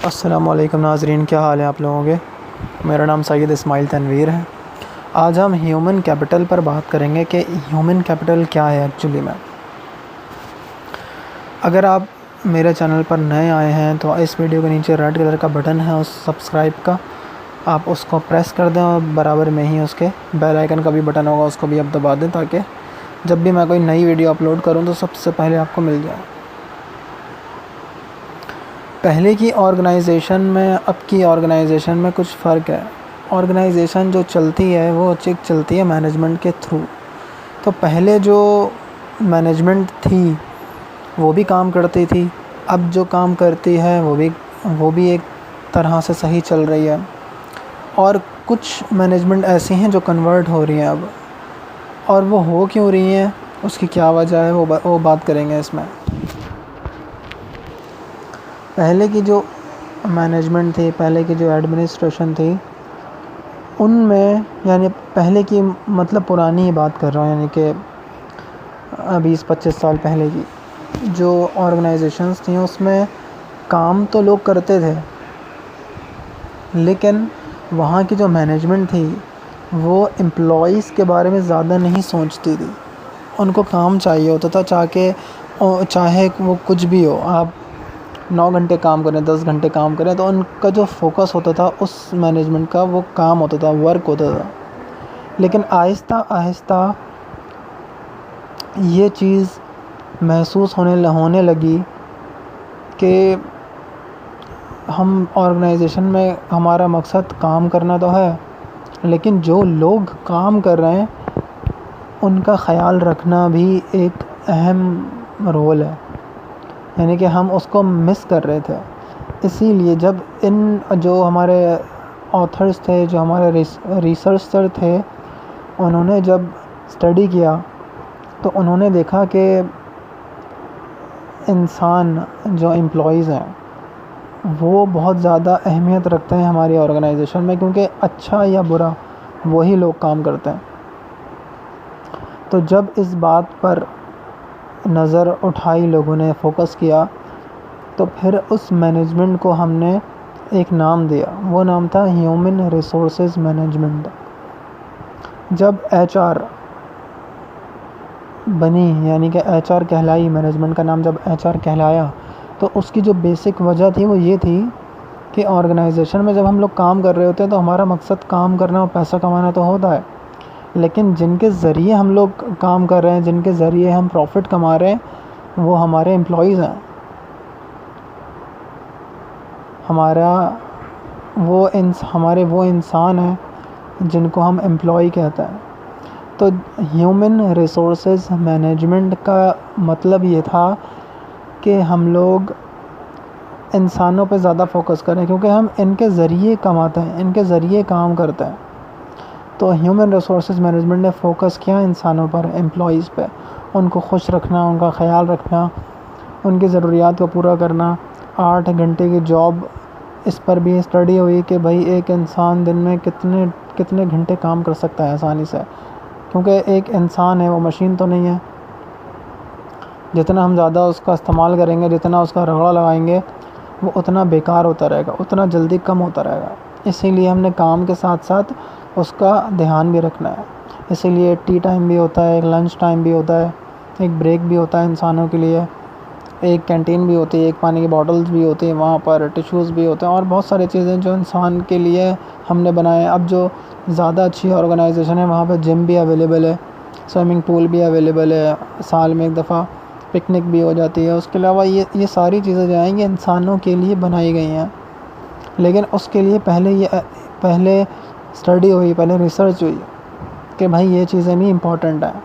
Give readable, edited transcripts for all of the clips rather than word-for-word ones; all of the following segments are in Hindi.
अस्सलाम वालेकुम नाज़रीन, क्या हाल है आप लोगों के। मेरा नाम सैयद इस्माइल तनवीर है। आज हम ह्यूमन कैपिटल पर बात करेंगे कि ह्यूमन कैपिटल क्या है एक्चुअली में। अगर आप मेरे चैनल पर नए आए हैं तो इस वीडियो के नीचे रेड कलर का बटन है उस सब्सक्राइब का, आप उसको प्रेस कर दें और बराबर में ही उसके बेल आइकन का भी बटन होगा, उसको भी आप दबा दें ताकि जब भी मैं कोई नई वीडियो अपलोड करूं तो सबसे पहले आपको मिल जाए। पहले की ऑर्गेनाइजेशन में अब की ऑर्गेनाइजेशन में कुछ फ़र्क है। ऑर्गेनाइजेशन जो चलती है वो चलती है मैनेजमेंट के थ्रू। तो पहले जो मैनेजमेंट थी वो भी काम करती थी, अब जो काम करती है वो भी एक तरह से सही चल रही है। और कुछ मैनेजमेंट ऐसी हैं जो कन्वर्ट हो रही हैं अब, और वो हो क्यों रही हैं, उसकी क्या वजह है, वो बात करेंगे इसमें। पहले की जो मैनेजमेंट थी, पहले की जो एडमिनिस्ट्रेशन थी, उनमें यानी पहले की मतलब पुरानी ही बात कर रहा हूँ, यानी कि 20-25 साल पहले की जो ऑर्गेनाइजेशंस थी उसमें काम तो लोग करते थे, लेकिन वहाँ की जो मैनेजमेंट थी वो एम्प्लॉइज़ के बारे में ज़्यादा नहीं सोचती थी। उनको काम चाहिए होता था, चाहे वो कुछ भी हो, आप 9 घंटे काम करें, 10 घंटे काम करें, तो उनका जो फोकस होता था उस मैनेजमेंट का वो काम होता था, वर्क होता था। लेकिन आहिस्ता आहिस्ता ये चीज़ महसूस होने लगी कि हम ऑर्गेनाइजेशन में हमारा मकसद काम करना तो है, लेकिन जो लोग काम कर रहे हैं उनका ख़याल रखना भी एक अहम रोल है, यानी कि हम उसको मिस कर रहे थे। इसीलिए जब इन जो हमारे ऑथर्स थे, जो हमारे रिसर्चर थे, उन्होंने जब स्टडी किया तो उन्होंने देखा कि इंसान जो एम्प्लॉइज़ हैं वो बहुत ज़्यादा अहमियत रखते हैं हमारी ऑर्गेनाइजेशन में, क्योंकि अच्छा या बुरा वही लोग काम करते हैं। तो जब इस बात पर नज़र उठाई, लोगों ने फोकस किया, तो फिर उस मैनेजमेंट को हमने एक नाम दिया। वो नाम था ह्यूमन रिसोर्सेज मैनेजमेंट। जब एचआर बनी, यानी कि एचआर कहलाई, मैनेजमेंट का नाम जब एचआर कहलाया, तो उसकी जो बेसिक वजह थी वो ये थी कि ऑर्गेनाइजेशन में जब हम लोग काम कर रहे होते हैं तो हमारा मकसद काम करना और पैसा कमाना तो होता है, लेकिन जिनके ज़रिए हम लोग काम कर रहे हैं, जिनके ज़रिए हम प्रॉफिट कमा रहे हैं, वो हमारे एम्प्लॉइज़ हैं। हमारे वो इंसान हैं जिनको हम एम्प्लॉय कहते हैं। तो ह्यूमन रिसोर्सेज मैनेजमेंट का मतलब ये था कि हम लोग इंसानों पे ज़्यादा फोकस करें, क्योंकि हम इनके ज़रिए कमाते हैं, इनके ज़रिए काम करते हैं। तो ह्यूमन रिसोर्सेज मैनेजमेंट ने फोकस किया इंसानों पर, एम्प्लॉइज़ पे, उनको खुश रखना, उनका ख़याल रखना, उनकी ज़रूरियात को पूरा करना। 8 घंटे की जॉब, इस पर भी स्टडी हुई कि भाई एक इंसान दिन में कितने घंटे काम कर सकता है आसानी से, क्योंकि एक इंसान है, वो मशीन तो नहीं है। जितना हम ज़्यादा उसका इस्तेमाल करेंगे, जितना उसका रगड़ा लगाएंगे, वो उतना बेकार होता रहेगा, उतना जल्दी कम होता रहेगा। इसीलिए हमने काम के साथ साथ उसका ध्यान भी रखना है। इसीलिए टी टाइम भी होता है, एक लंच टाइम भी होता है, एक ब्रेक भी होता है इंसानों के लिए, एक कैंटीन भी होती है, एक पानी की बॉटल्स भी होती है, वहाँ पर टिश्यूज़ भी होते हैं, और बहुत सारी चीज़ें जो इंसान के लिए हमने बनाए हैं। अब जो ज़्यादा अच्छी ऑर्गेनाइजेशन है वहाँ पर जिम भी अवेलेबल है, स्विमिंग पूल भी अवेलेबल है, साल में एक दफ़ा पिकनिक भी हो जाती है। उसके अलावा ये सारी चीज़ें जो हैं ये इंसानों के लिए बनाई गई हैं, लेकिन उसके लिए पहले स्टडी हुई, पहले रिसर्च हुई कि भाई ये चीज़ें भी इम्पॉर्टेंट हैं।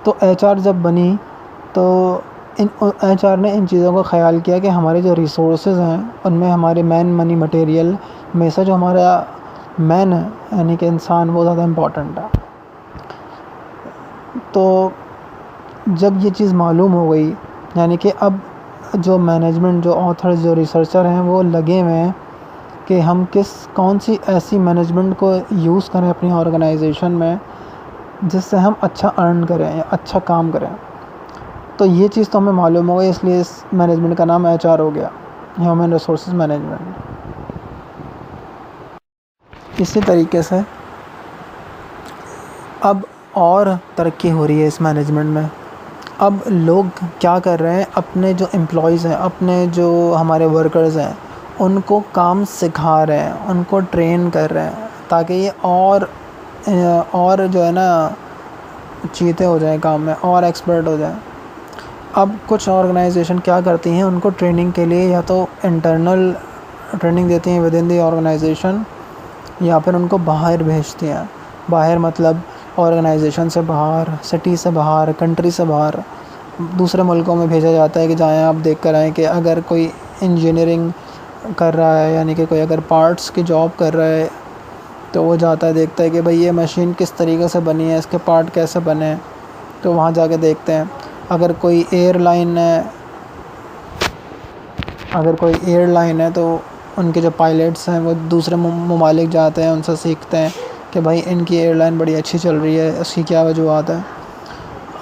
तो एचआर जब बनी तो एचआर ने इन चीज़ों का ख्याल किया कि हमारे जो रिसोर्सेज हैं उनमें हमारे मैन मनी मटेरियल में से जो हमारा मैन है, यानी कि इंसान, वो ज़्यादा इम्पॉर्टेंट है। तो जब ये चीज़ मालूम हो गई, यानी कि अब जो मैनेजमेंट, जो ऑथर्स, जो रिसर्चर हैं, वो लगे हुए हैं कि हम कौन सी ऐसी मैनेजमेंट को यूज़ करें अपनी ऑर्गेनाइजेशन में जिससे हम अच्छा अर्न करें या अच्छा काम करें। तो ये चीज़ तो हमें मालूम हो गई, इसलिए इस मैनेजमेंट का नाम एचआर हो गया। Human resources management. इसी तरीके से अब और तरक्की हो रही है इस मैनेजमेंट में। अब लोग क्या कर रहे हैं, अपने जो एम्प्लॉयज़ हैं, अपने जो हमारे वर्कर्स हैं, उनको काम सिखा रहे हैं, उनको ट्रेन कर रहे हैं ताकि ये और जो है ना चीते हो जाएं काम में, और एक्सपर्ट हो जाएं। अब कुछ ऑर्गेनाइजेशन क्या करती हैं, उनको ट्रेनिंग के लिए या तो इंटरनल ट्रेनिंग देती हैं विद इन दी ऑर्गेनाइजेशन, या फिर उनको बाहर भेजती हैं। बाहर मतलब ऑर्गेनाइजेशन से बाहर, सिटी से बाहर, कंट्री से बाहर, दूसरे मुल्कों में भेजा जाता है कि जाएं आप देख कर आएँ कि अगर कोई इंजीनियरिंग कर रहा है, यानी कि कोई अगर पार्ट्स की जॉब कर रहा है, तो वो जाता है, देखता है कि भाई ये मशीन किस तरीके से बनी है, इसके पार्ट कैसे बने हैं, तो वहाँ जाके देखते हैं। अगर कोई एयरलाइन है तो उनके जो पायलट्स हैं वो दूसरे ममालिक जाते हैं, उनसे सीखते हैं कि भाई इनकी एयरलाइन बड़ी अच्छी चल रही है, उसकी क्या वजूहत है।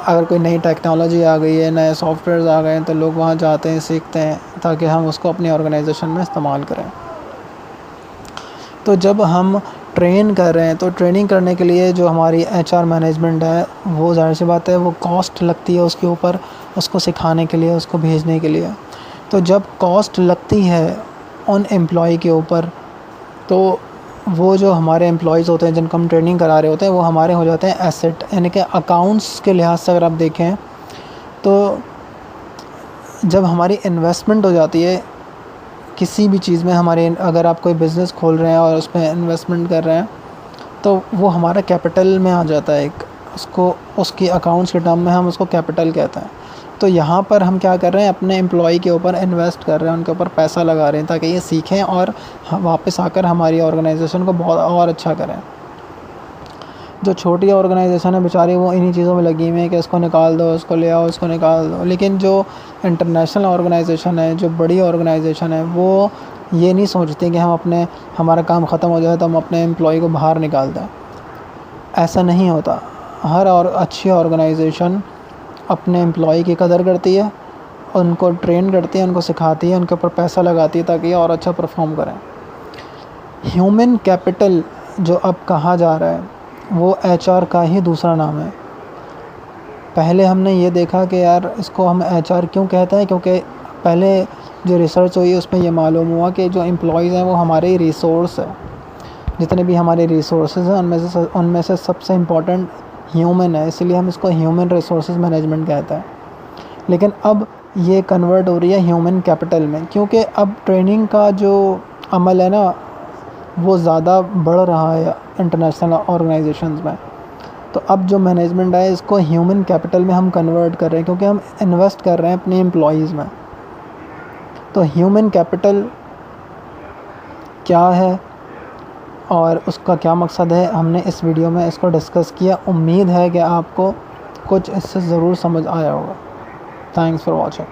अगर कोई नई टेक्नोलॉजी आ गई है, नए सॉफ्टवेयर्स आ गए हैं, तो लोग वहाँ जाते हैं, सीखते हैं, ताकि हम उसको अपनी ऑर्गेनाइजेशन में इस्तेमाल करें। तो जब हम ट्रेन कर रहे हैं, तो ट्रेनिंग करने के लिए जो हमारी HR मैनेजमेंट है, वो ज़ाहिर सी बात है वो कॉस्ट लगती है उसके ऊपर, उसको सिखाने के लिए, उसको भेजने के लिए। तो जब कॉस्ट लगती है उन एम्प्लॉय के ऊपर, तो वो जो हमारे एम्प्लॉयज़ होते हैं जिनको हम ट्रेनिंग करा रहे होते हैं, वो हमारे हो जाते हैं एसेट। यानी कि अकाउंट्स के लिहाज से अगर आप देखें तो जब हमारी इन्वेस्टमेंट हो जाती है किसी भी चीज़ में, हमारे अगर आप कोई बिज़नेस खोल रहे हैं और उसमें इन्वेस्टमेंट कर रहे हैं, तो वो हमारा कैपिटल में आ जाता है एक, उसको उसकी अकाउंट्स के टर्म में हम उसको कैपिटल कहते हैं। तो यहाँ पर हम क्या कर रहे हैं, अपने एम्प्लॉय के ऊपर इन्वेस्ट कर रहे हैं, उनके ऊपर पैसा लगा रहे हैं ताकि ये सीखें और वापस आकर हमारी ऑर्गेनाइजेशन को बहुत और अच्छा करें। जो छोटी ऑर्गेनाइजेशन है बेचारी, वो इन्हीं चीज़ों में लगी हुई है कि इसको निकाल दो, इसको ले आओ, इसको निकाल दो। लेकिन जो इंटरनेशनल ऑर्गेनाइजेशन है, जो बड़ी ऑर्गेनाइजेशन है, वो ये नहीं सोचती कि हमारा काम ख़त्म हो जाए तो हम अपने एम्प्लॉय को बाहर निकाल दें। ऐसा नहीं होता। हर और अच्छी ऑर्गेनाइजेशन अपने एम्प्लॉय की कदर करती है, उनको ट्रेन करती है, उनको सिखाती है, उनके ऊपर पैसा लगाती है ताकि ये और अच्छा परफॉर्म करें। ह्यूमन कैपिटल जो अब कहा जा रहा है, वो HR का ही दूसरा नाम है। पहले हमने ये देखा कि यार इसको हम HR क्यों कहते हैं, क्योंकि पहले जो रिसर्च हुई उसमें ये मालूम हुआ कि जो एम्प्लॉयज़ हैं वो हमारे रिसोर्स है। जितने भी हमारे रिसोर्सेज हैं उनमें से सबसे इम्पॉर्टेंट ह्यूमन है, इसलिए हम इसको ह्यूमन रिसोर्सेज मैनेजमेंट कहते हैं। लेकिन अब ये कन्वर्ट हो रही है ह्यूमन कैपिटल में, क्योंकि अब ट्रेनिंग का जो अमल है ना, वो ज़्यादा बढ़ रहा है इंटरनेशनल ऑर्गेनाइजेशंस में। तो अब जो मैनेजमेंट है इसको ह्यूमन कैपिटल में हम कन्वर्ट कर रहे हैं, क्योंकि हम इन्वेस्ट कर रहे हैं अपने एम्प्लॉयज़ में। तो ह्यूमन कैपिटल क्या है और उसका क्या मकसद है, हमने इस वीडियो में इसको डिस्कस किया। उम्मीद है कि आपको कुछ इससे ज़रूर समझ आया होगा। Thanks for watching.